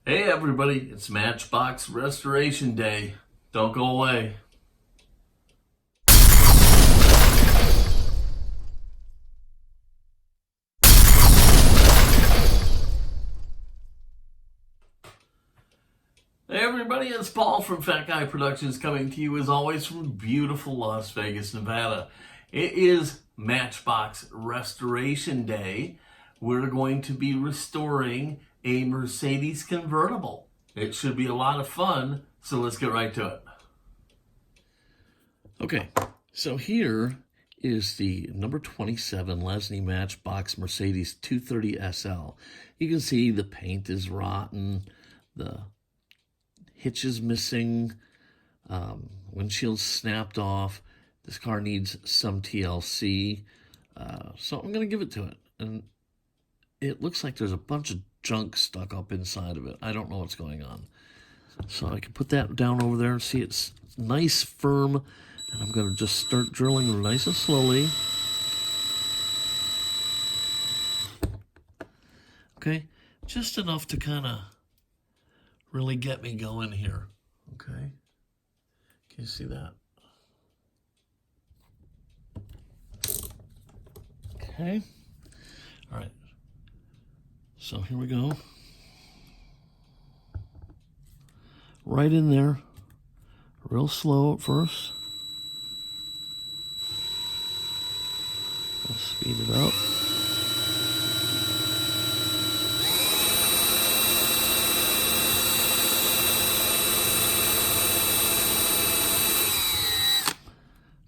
Hey everybody, it's Matchbox Restoration Day. Don't go away. Hey everybody, it's Paul from Fat Guy Productions coming to you as always from beautiful Las Vegas, Nevada. It is Matchbox Restoration Day. We're going to be restoring a Mercedes convertible. It should be a lot of fun, so let's get right to it. Okay, so here is the number 27 Lesney Matchbox Mercedes 230 SL. You can see the paint is rotten, the hitch is missing, windshield snapped off. This car needs some TLC, so I'm going to give it to it. And it looks like there's a bunch of junk stuck up inside of it. I don't know what's going on. So I can put that down over there and see it's nice, firm. And I'm going to just start drilling nice and slowly. Okay, just enough to kind of really get me going here. Okay, can you see that? Okay, all right. So here we go. Right in there, real slow at first. Let's speed it up.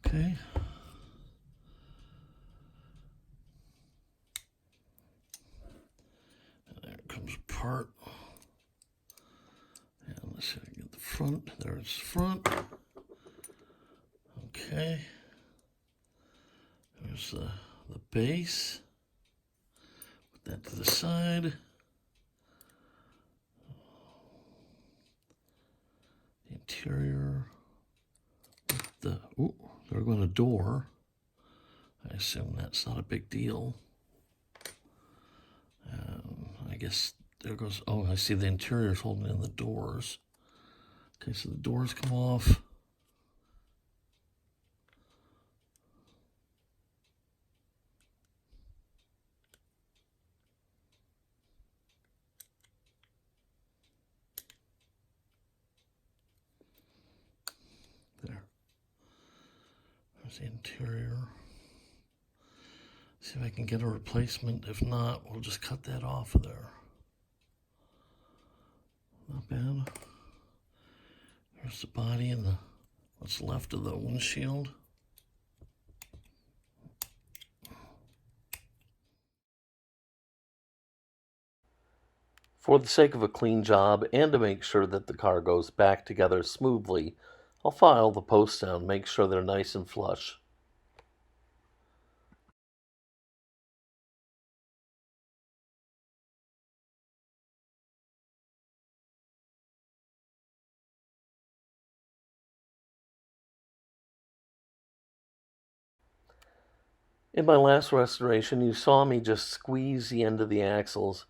Okay. And there comes apart. And let's see if I can get the front. There's front. Okay. There's the base. Put that to the side. The interior. They're going a door. I assume that's not a big deal. I guess there goes, oh, I see the interior is holding in the doors. Okay, so the doors come off. There. There's the interior. See if I can get a replacement. If not, we'll just cut that off of there. Not bad. There's the body and what's left of the windshield. For the sake of a clean job and to make sure that the car goes back together smoothly, I'll file the posts down, make sure they're nice and flush. In my last restoration, you saw me just squeeze the end of the axles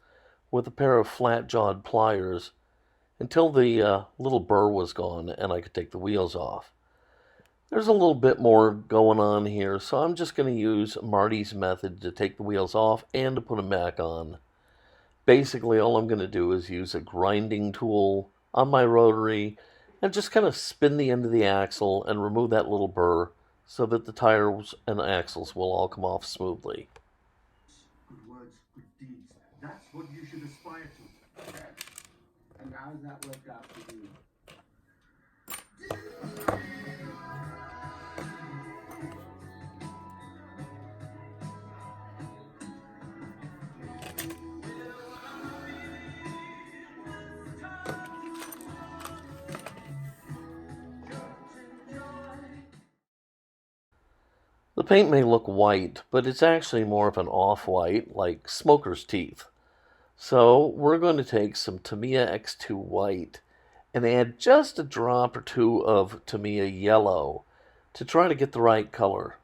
with a pair of flat-jawed pliers until the little burr was gone and I could take the wheels off. There's a little bit more going on here, so I'm just going to use Marty's method to take the wheels off and to put them back on. Basically, all I'm going to do is use a grinding tool on my rotary and just kind of spin the end of the axle and remove that little burr so that the tires and axles will all come off smoothly. Good words, good deeds. That's what you should aspire to. And how's that worked out for you? The paint may look white, but it's actually more of an off-white, like smoker's teeth. So we're going to take some Tamiya X2 white and add just a drop or two of Tamiya yellow to try to get the right color.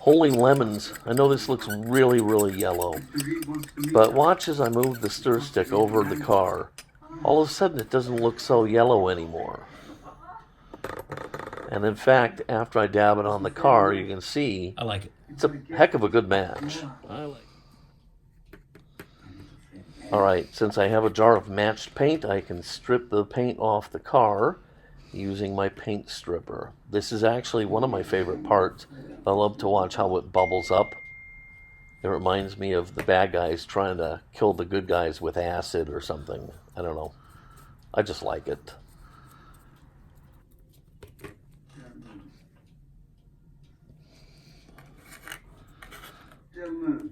Holy lemons, I know this looks really, really yellow, but watch as I move the stir stick over the car. All of a sudden it doesn't look so yellow anymore. And in fact, after I dab it on the car, you can see I like it. it's a heck of a good match. I like it. Alright, since I have a jar of matched paint, I can strip the paint off the car using my paint stripper. This is actually one of my favorite parts. I love to watch how it bubbles up. It reminds me of the bad guys trying to kill the good guys with acid or something. I don't know. I just like it. Gentlemen.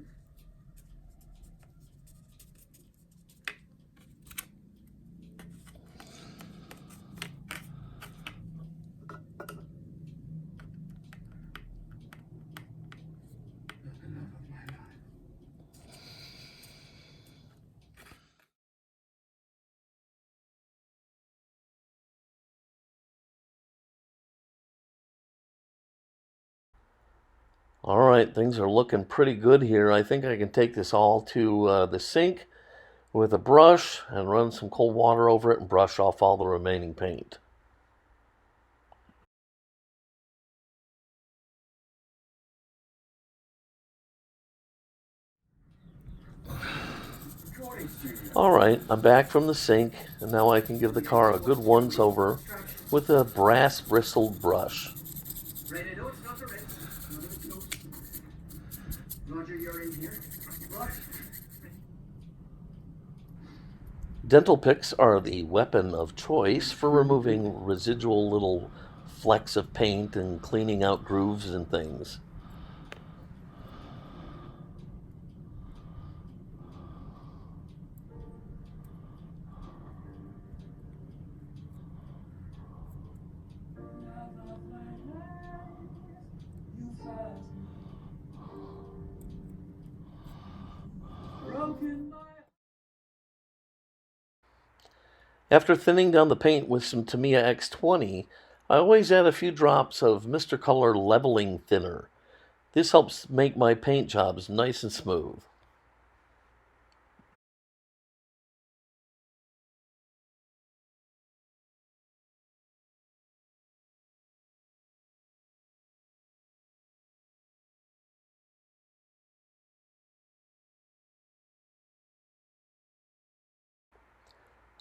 Alright, things are looking pretty good here. I think I can take this all to the sink with a brush and run some cold water over it and brush off all the remaining paint. Alright, I'm back from the sink, and now I can give the car a good once over with a brass bristled brush. Roger, you're in here. Dental picks are the weapon of choice for removing residual little flecks of paint and cleaning out grooves and things. After thinning down the paint with some Tamiya X20, I always add a few drops of Mr. Color leveling thinner. This helps make my paint jobs nice and smooth.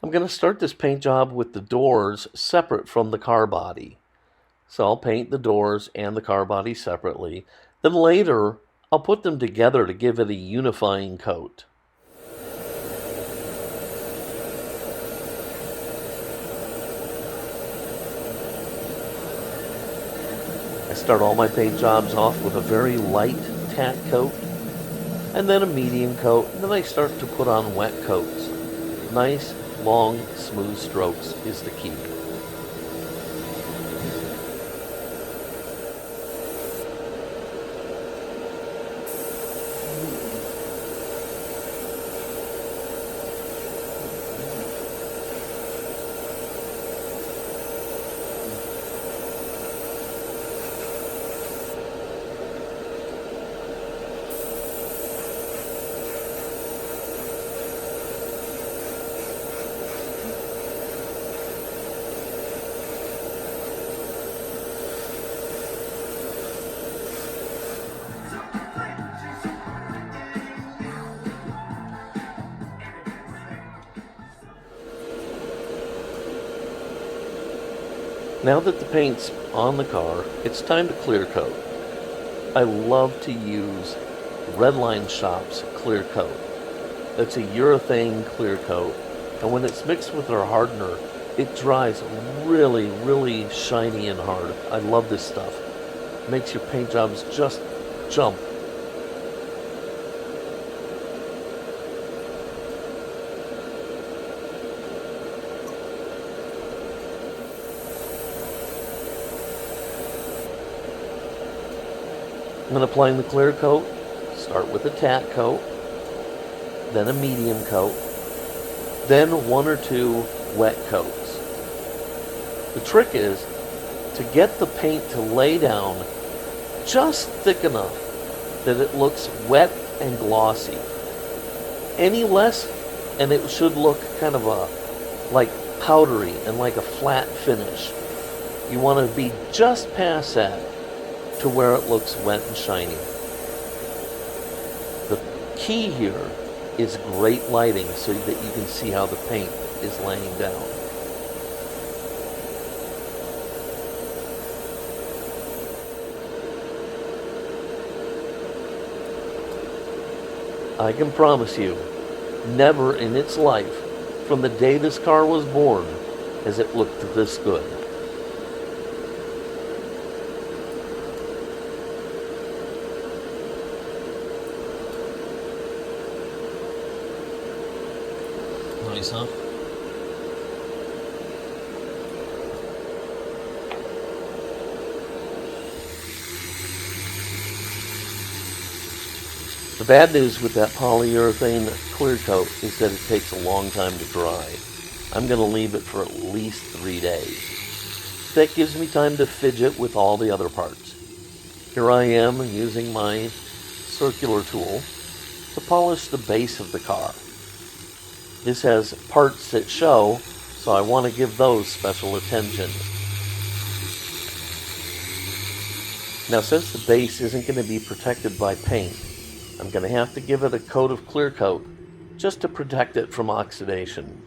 I'm going to start this paint job with the doors separate from the car body. So I'll paint the doors and the car body separately. Then later, I'll put them together to give it a unifying coat. I start all my paint jobs off with a very light tack coat, and then a medium coat, and then I start to put on wet coats. Nice, long, smooth strokes is the key. Now that the paint's on the car, it's time to clear coat. I love to use Redline Shop's clear coat. It's a urethane clear coat, and when it's mixed with our hardener, it dries really, really shiny and hard. I love this stuff. It makes your paint jobs just jump. When applying the clear coat, start with a tack coat, then a medium coat, then one or two wet coats. The trick is to get the paint to lay down just thick enough that it looks wet and glossy. Any less, and it should look kind of like powdery and like a flat finish. You want to be just past that to where it looks wet and shiny. The key here is great lighting so that you can see how the paint is laying down. I can promise you, never in its life, from the day this car was born, has it looked this good. Nice, huh? The bad news with that polyurethane clear coat is that it takes a long time to dry. I'm going to leave it for at least 3 days. That gives me time to fidget with all the other parts. Here I am using my circular tool to polish the base of the car. This has parts that show, so I want to give those special attention. Now, since the base isn't going to be protected by paint, I'm going to have to give it a coat of clear coat just to protect it from oxidation.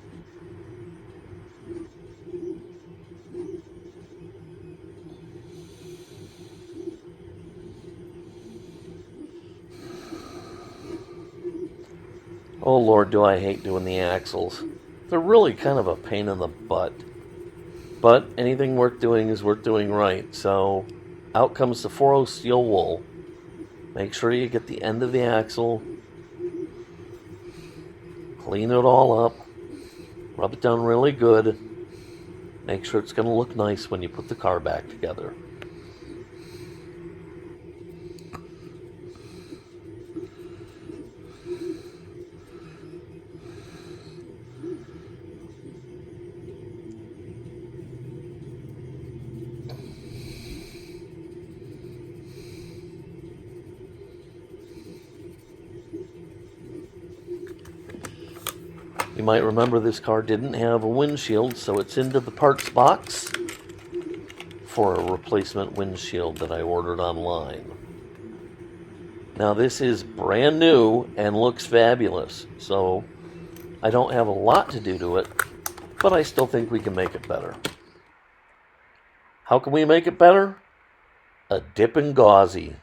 Oh Lord, do I hate doing the axles. They're really kind of a pain in the butt. But anything worth doing is worth doing right, so out comes the 4.0 steel wool. Make sure you get the end of the axle, clean it all up, rub it down really good, make sure it's going to look nice when you put the car back together. You might remember this car didn't have a windshield, so it's into the parts box for a replacement windshield that I ordered online. Now this is brand new and looks fabulous, so I don't have a lot to do to it, but I still think we can make it better. How can we make it better? A dip in gauzy.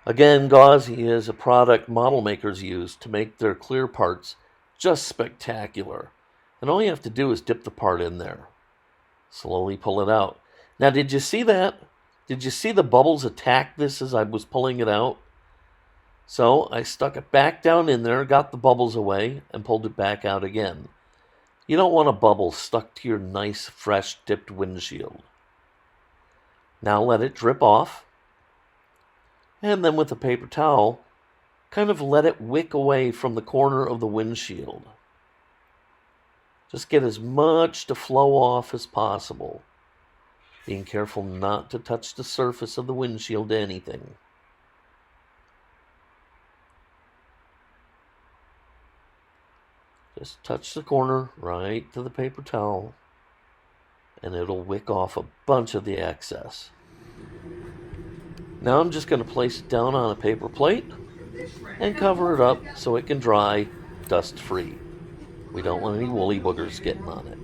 Again, gauzy is a product model makers use to make their clear parts just spectacular. And all you have to do is dip the part in there. Slowly pull it out. Now, did you see that? Did you see the bubbles attack this as I was pulling it out? So I stuck it back down in there, got the bubbles away, and pulled it back out again. You don't want a bubble stuck to your nice, fresh, dipped windshield. Now let it drip off. And then with a paper towel, kind of let it wick away from the corner of the windshield. Just get as much to flow off as possible, being careful not to touch the surface of the windshield to anything. Just touch the corner right to the paper towel, and it'll wick off a bunch of the excess. Now I'm just going to place it down on a paper plate and cover it up so it can dry dust-free. We don't want any woolly boogers getting on it.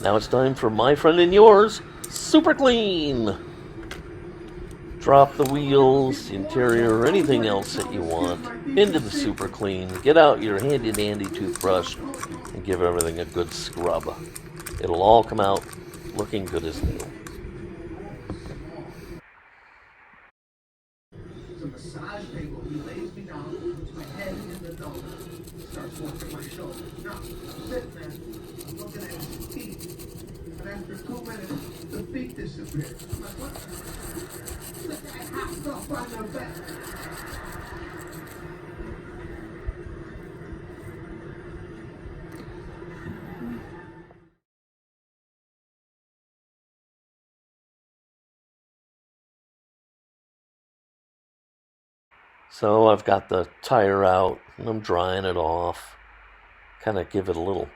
Now it's time for my friend and yours, Super Clean. Drop the wheels, the interior, or anything else that you want into the Super Clean. Get out your handy-dandy toothbrush and give everything a good scrub. It'll all come out looking good as new. It's a massage table. He lays me down, puts my head in the dome, starts working my shoulder. Now, I'm sitting there, I'm looking at his feet, and after 2 minutes, the feet disappear. I'm like, what? The guy hopped up on the bed. So I've got the tire out and I'm drying it off. Kind of give it a little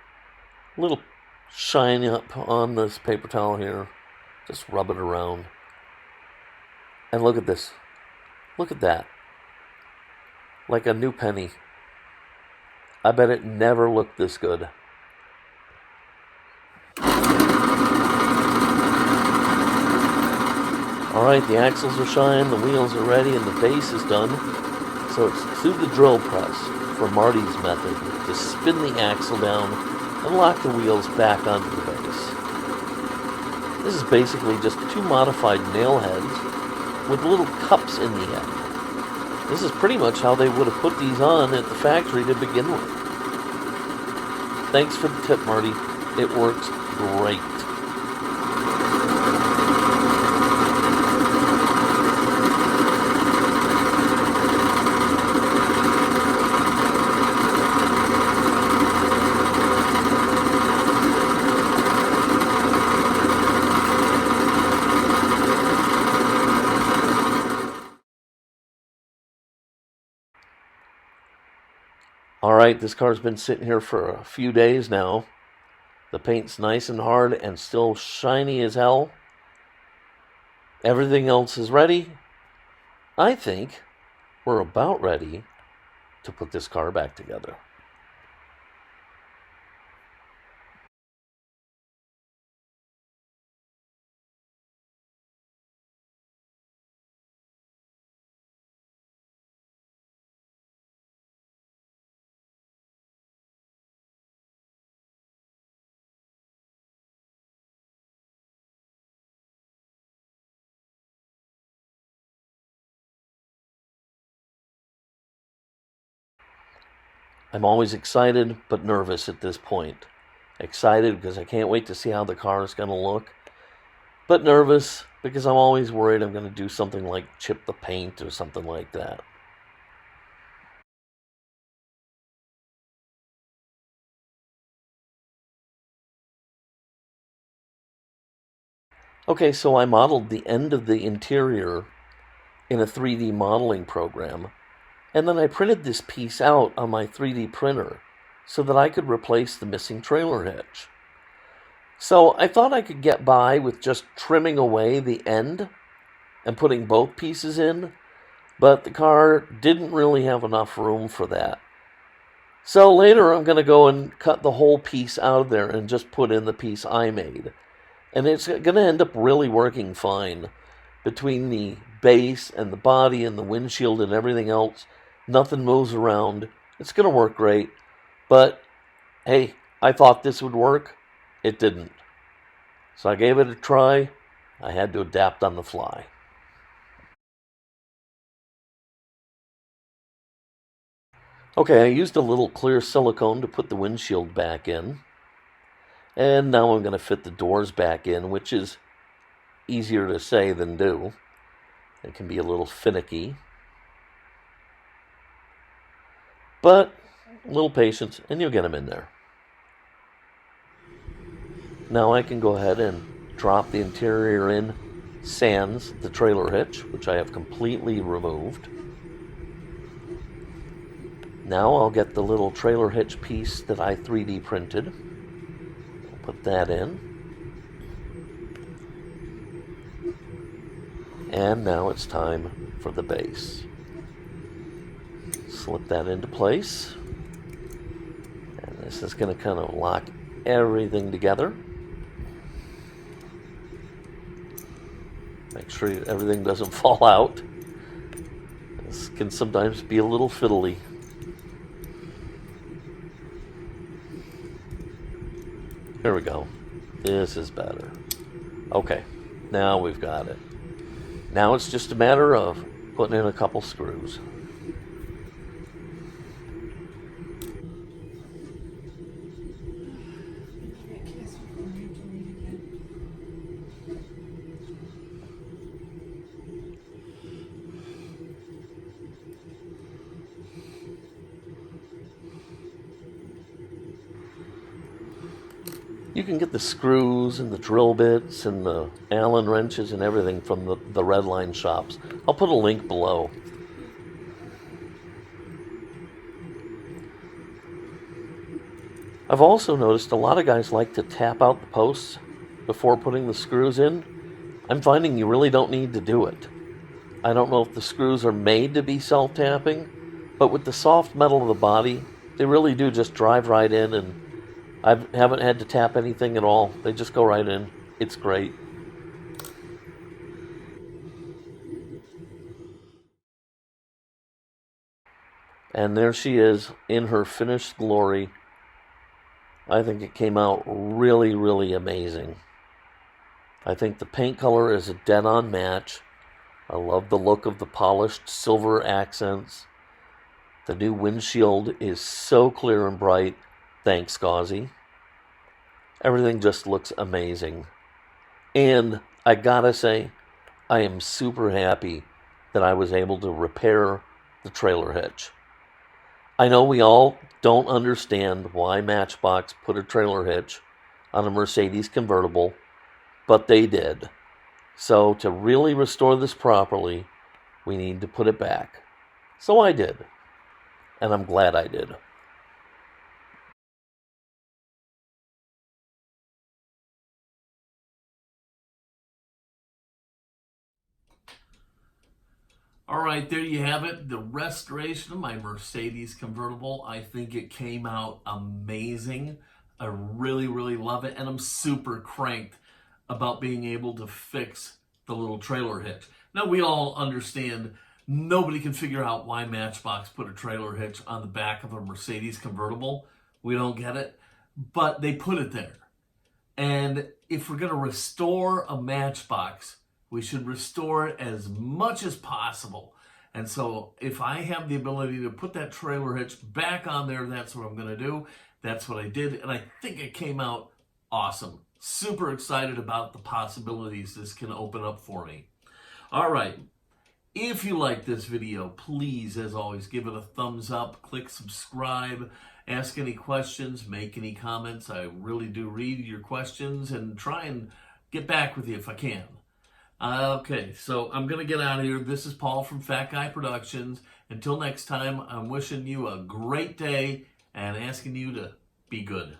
shine up on this paper towel here. Just rub it around. And look at this. Look at that. Like a new penny. I bet it never looked this good. Alright, the axles are shined, the wheels are ready, and the base is done. So it's through the drill press for Marty's method to spin the axle down and lock the wheels back onto the base. This is basically just two modified nail heads with little cups in the end. This is pretty much how they would have put these on at the factory to begin with. Thanks for the tip, Marty. It works great. Alright, this car's been sitting here for a few days now. The paint's nice and hard and still shiny as hell. Everything else is ready. I think we're about ready to put this car back together. I'm always excited but nervous at this point. Excited because I can't wait to see how the car is going to look. But nervous because I'm always worried I'm going to do something like chip the paint or something like that. Okay, so I modeled the end of the interior in a 3D modeling program. And then I printed this piece out on my 3D printer so that I could replace the missing trailer hitch. So I thought I could get by with just trimming away the end and putting both pieces in, but the car didn't really have enough room for that. So later I'm going to go and cut the whole piece out of there and just put in the piece I made. And it's going to end up really working fine. Between the base and the body and the windshield and everything else, nothing moves around. It's going to work great. But, hey, I thought this would work. It didn't. So I gave it a try. I had to adapt on the fly. Okay, I used a little clear silicone to put the windshield back in. And now I'm going to fit the doors back in, which is easier to say than do. It can be a little finicky. But a little patience and you'll get them in there. Now I can go ahead and drop the interior in sans the trailer hitch, which I have completely removed. Now I'll get the little trailer hitch piece that I 3D printed. I'll put that in. And now it's time for the base. Slip that into place. And this is going to kind of lock everything together. Make sure everything doesn't fall out. This can sometimes be a little fiddly. Here we go. This is better. Okay, now we've got it. Now it's just a matter of putting in a couple screws. You can get the screws and the drill bits and the Allen wrenches and everything from the Redline shops. I'll put a link below. I've also noticed a lot of guys like to tap out the posts before putting the screws in. I'm finding you really don't need to do it. I don't know if the screws are made to be self-tapping, but with the soft metal of the body, they really do just drive right in, and I haven't had to tap anything at all. They just go right in. It's great. And there she is in her finished glory. I think it came out really, really amazing. I think the paint color is a dead-on match. I love the look of the polished silver accents. The new windshield is so clear and bright. Thanks, Gauzy. Everything just looks amazing. And I gotta say, I am super happy that I was able to repair the trailer hitch. I know we all don't understand why Matchbox put a trailer hitch on a Mercedes convertible, but they did. So to really restore this properly, we need to put it back. So I did. And I'm glad I did. All right, there you have it. The restoration of my Mercedes convertible. I think it came out amazing. I really, really love it. And I'm super cranked about being able to fix the little trailer hitch. Now, we all understand nobody can figure out why Matchbox put a trailer hitch on the back of a Mercedes convertible. We don't get it. But they put it there. And if we're going to restore a Matchbox, we should restore it as much as possible. And so if I have the ability to put that trailer hitch back on there, that's what I'm going to do. That's what I did. And I think it came out awesome. Super excited about the possibilities this can open up for me. All right. If you like this video, please, as always, give it a thumbs up, click subscribe, ask any questions, make any comments. I really do read your questions and try and get back with you if I can. Okay, so I'm going to get out of here. This is Paul from Fat Guy Productions. Until next time, I'm wishing you a great day and asking you to be good.